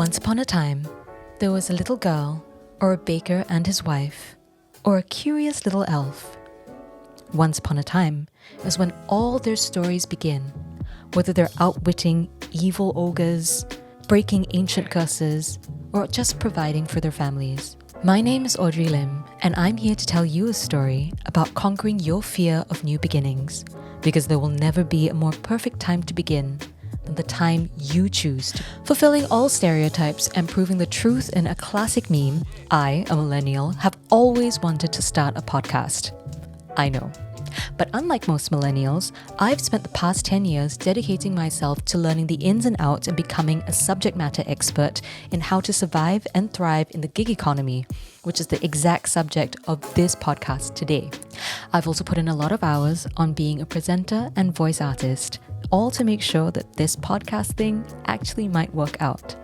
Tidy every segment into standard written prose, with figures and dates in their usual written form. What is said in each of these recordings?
Once upon a time, there was a little girl, or a baker and his wife, or a curious little elf. Once upon a time is when all their stories begin, whether they're outwitting evil ogres, breaking ancient curses, or just providing for their families. My name is Audrey Lim, and I'm here to tell you a story about conquering your fear of new beginnings, because there will never be a more perfect time to begin than the time you choose to. Fulfilling all stereotypes and proving the truth in a classic meme, I, a millennial, have always wanted to start a podcast. I know. But unlike most millennials, I've spent the past 10 years dedicating myself to learning the ins and outs and becoming a subject matter expert in how to survive and thrive in the gig economy, which is the exact subject of this podcast today. I've also put in a lot of hours on being a presenter and voice artist, all to make sure that this podcast thing actually might work out.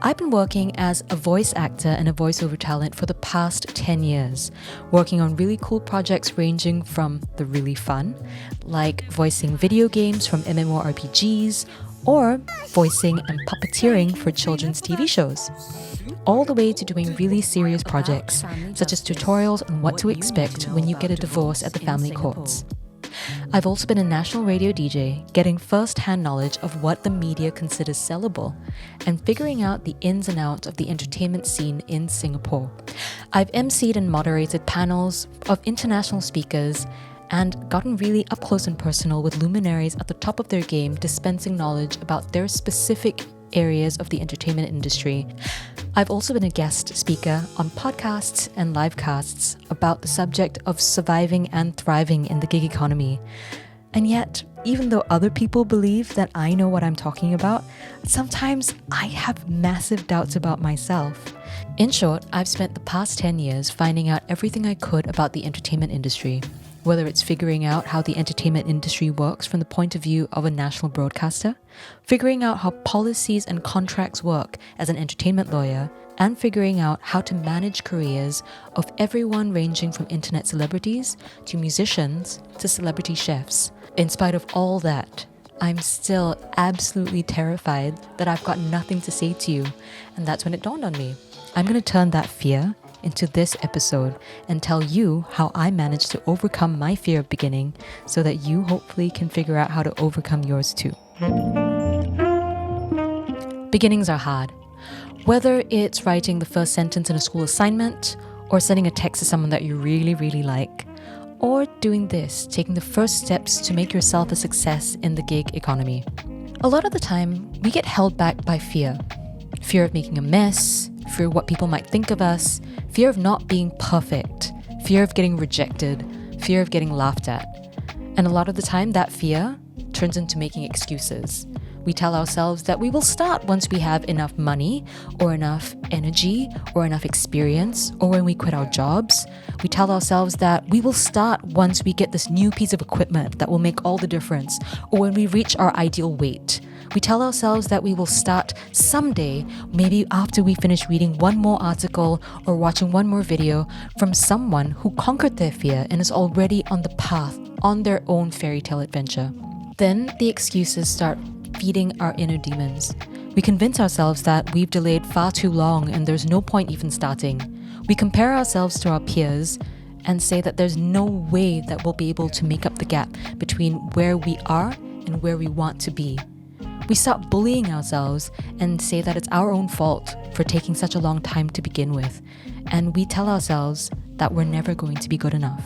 I've been working as a voice actor and a voiceover talent for the past 10 years, working on really cool projects ranging from the really fun, like voicing video games from MMORPGs, or voicing and puppeteering for children's TV shows, all the way to doing really serious projects, such as tutorials on what to expect when you get a divorce at the family courts. I've also been a national radio DJ, getting first-hand knowledge of what the media considers sellable and figuring out the ins and outs of the entertainment scene in Singapore. I've emceed and moderated panels of international speakers and gotten really up close and personal with luminaries at the top of their game, dispensing knowledge about their specific areas of the entertainment industry. I've also been a guest speaker on podcasts and livecasts about the subject of surviving and thriving in the gig economy. And yet, even though other people believe that I know what I'm talking about, sometimes I have massive doubts about myself. In short, I've spent the past 10 years finding out everything I could about the entertainment industry, whether it's figuring out how the entertainment industry works from the point of view of a national broadcaster, figuring out how policies and contracts work as an entertainment lawyer, and figuring out how to manage careers of everyone ranging from internet celebrities to musicians to celebrity chefs. In spite of all that, I'm still absolutely terrified that I've got nothing to say to you, and that's when it dawned on me. I'm going to turn that fear into this episode and tell you how I managed to overcome my fear of beginning so that you hopefully can figure out how to overcome yours too. Beginnings are hard. Whether it's writing the first sentence in a school assignment, or sending a text to someone that you really, really like, or doing this, taking the first steps to make yourself a success in the gig economy. A lot of the time, we get held back by fear. Fear of making a mess, fear of what people might think of us, fear of not being perfect, fear of getting rejected, fear of getting laughed at. And a lot of the time, that fear turns into making excuses. We tell ourselves that we will start once we have enough money, or enough energy, or enough experience, or when we quit our jobs. We tell ourselves that we will start once we get this new piece of equipment that will make all the difference, or when we reach our ideal weight. We tell ourselves that we will start someday, maybe after we finish reading one more article or watching one more video from someone who conquered their fear and is already on the path, on their own fairy tale adventure. Then the excuses start feeding our inner demons. We convince ourselves that we've delayed far too long and there's no point even starting. We compare ourselves to our peers and say that there's no way that we'll be able to make up the gap between where we are and where we want to be. We start bullying ourselves and say that it's our own fault for taking such a long time to begin with. And we tell ourselves that we're never going to be good enough.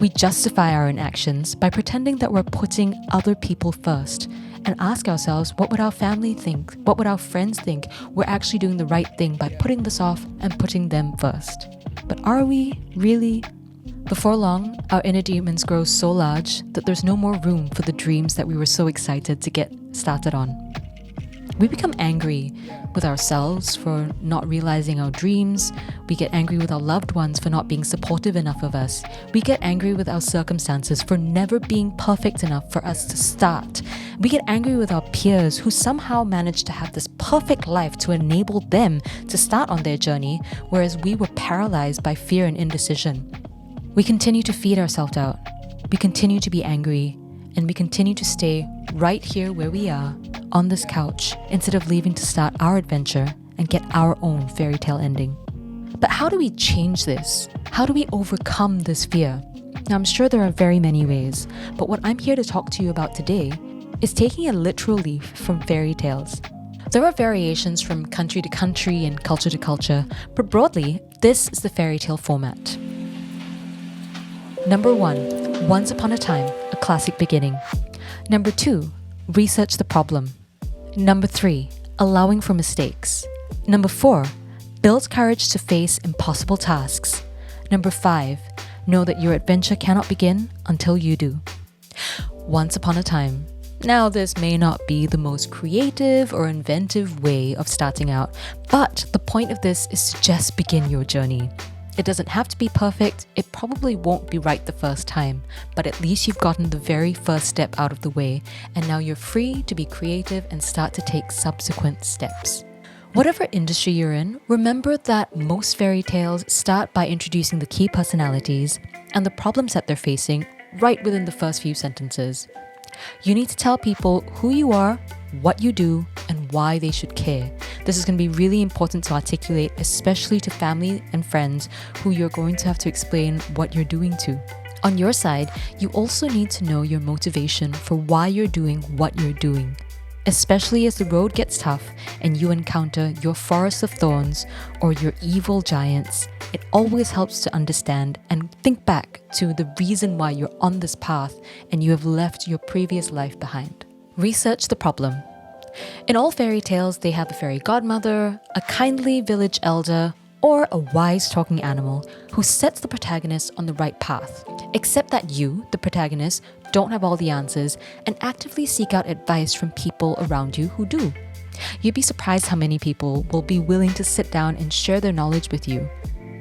We justify our inactions by pretending that we're putting other people first and ask ourselves, what would our family think? What would our friends think? We're actually doing the right thing by putting this off and putting them first. But are we really? Before long, our inner demons grow so large that there's no more room for the dreams that we were so excited to get started on. We become angry with ourselves for not realizing our dreams. We get angry with our loved ones for not being supportive enough of us. We get angry with our circumstances for never being perfect enough for us to start. We get angry with our peers who somehow managed to have this perfect life to enable them to start on their journey, whereas we were paralyzed by fear and indecision. We continue to feed our self-doubt. We continue to be angry, and we continue to stay right here where we are, on this couch, instead of leaving to start our adventure and get our own fairy tale ending. But how do we change this? How do we overcome this fear? Now, I'm sure there are very many ways, but what I'm here to talk to you about today is taking a literal leaf from fairy tales. There are variations from country to country and culture to culture, but broadly, this is the fairy tale format. Number 1, once upon a time, a classic beginning. Number 2, research the problem. Number 3, allowing for mistakes. Number 4, build courage to face impossible tasks. Number 5, know that your adventure cannot begin until you do. Once upon a time. Now, this may not be the most creative or inventive way of starting out, but the point of this is to just begin your journey. It doesn't have to be perfect, it probably won't be right the first time, but at least you've gotten the very first step out of the way, and now you're free to be creative and start to take subsequent steps. Whatever industry you're in, remember that most fairy tales start by introducing the key personalities and the problems that they're facing right within the first few sentences. You need to tell people who you are, what you do, and why they should care. This is going to be really important to articulate, especially to family and friends who you're going to have to explain what you're doing to. On your side, you also need to know your motivation for why you're doing what you're doing. Especially as the road gets tough and you encounter your forest of thorns or your evil giants, it always helps to understand and think back to the reason why you're on this path and you have left your previous life behind. Research the problem. In all fairy tales, they have a fairy godmother, a kindly village elder, or a wise talking animal who sets the protagonist on the right path. Except that you, the protagonist, don't have all the answers and actively seek out advice from people around you who do. You'd be surprised how many people will be willing to sit down and share their knowledge with you.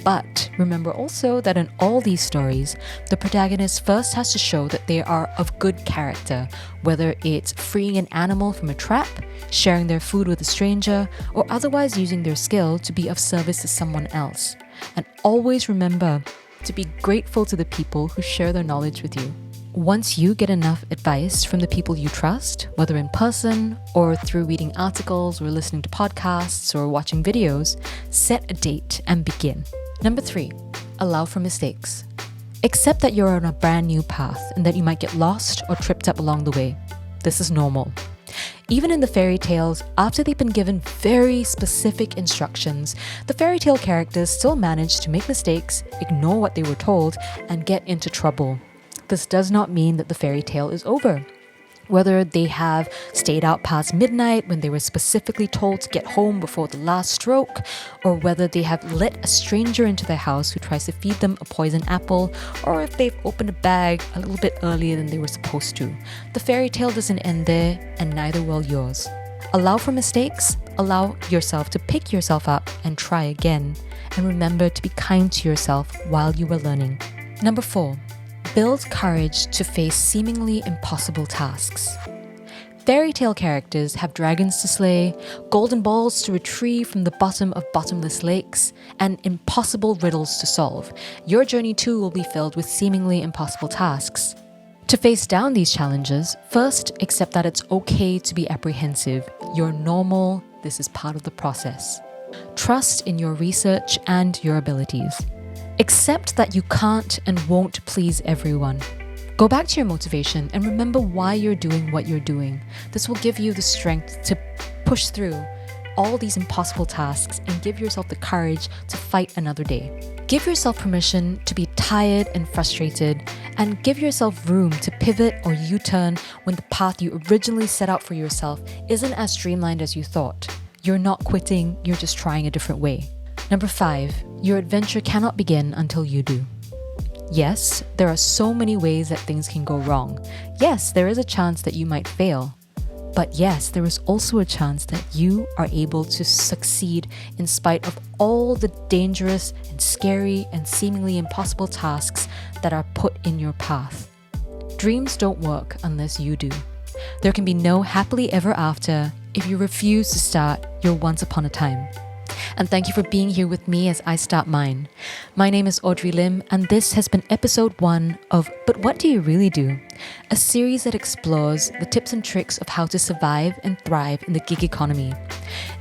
But remember also that in all these stories, the protagonist first has to show that they are of good character, whether it's freeing an animal from a trap, sharing their food with a stranger, or otherwise using their skill to be of service to someone else. And always remember to be grateful to the people who share their knowledge with you. Once you get enough advice from the people you trust, whether in person or through reading articles or listening to podcasts or watching videos, set a date and begin. Number 3, allow for mistakes. Accept that you're on a brand new path and that you might get lost or tripped up along the way. This is normal. Even in the fairy tales, after they've been given very specific instructions, the fairy tale characters still manage to make mistakes, ignore what they were told, and get into trouble. This does not mean that the fairy tale is over. Whether they have stayed out past midnight when they were specifically told to get home before the last stroke, or whether they have let a stranger into their house who tries to feed them a poison apple, or if they've opened a bag a little bit earlier than they were supposed to. The fairy tale doesn't end there, and neither will yours. Allow for mistakes, allow yourself to pick yourself up and try again, and remember to be kind to yourself while you are learning. Number 4. Build courage to face seemingly impossible tasks. Fairy tale characters have dragons to slay, golden balls to retrieve from the bottom of bottomless lakes, and impossible riddles to solve. Your journey too will be filled with seemingly impossible tasks. To face down these challenges, first accept that it's okay to be apprehensive. You're normal, this is part of the process. Trust in your research and your abilities. Accept that you can't and won't please everyone. Go back to your motivation and remember why you're doing what you're doing. This will give you the strength to push through all these impossible tasks and give yourself the courage to fight another day. Give yourself permission to be tired and frustrated, and give yourself room to pivot or U-turn when the path you originally set out for yourself isn't as streamlined as you thought. You're not quitting, you're just trying a different way. Number 5, your adventure cannot begin until you do. Yes, there are so many ways that things can go wrong. Yes, there is a chance that you might fail. But yes, there is also a chance that you are able to succeed in spite of all the dangerous and scary and seemingly impossible tasks that are put in your path. Dreams don't work unless you do. There can be no happily ever after if you refuse to start your once upon a time. And thank you for being here with me as I start mine. My name is Audrey Lim, and this has been episode 1 of But What Do You Really Do? A series that explores the tips and tricks of how to survive and thrive in the gig economy.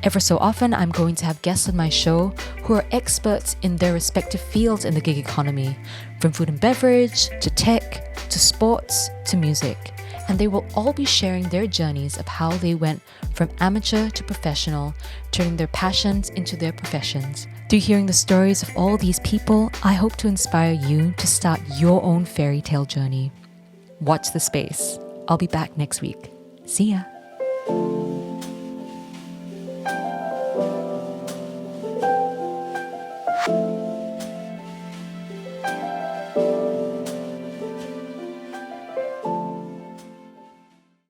Ever so often, I'm going to have guests on my show who are experts in their respective fields in the gig economy, from food and beverage, to tech, to sports, to music. And they will all be sharing their journeys of how they went from amateur to professional, turning their passions into their professions. Through hearing the stories of all these people, I hope to inspire you to start your own fairy tale journey. Watch the space. I'll be back next week. See ya.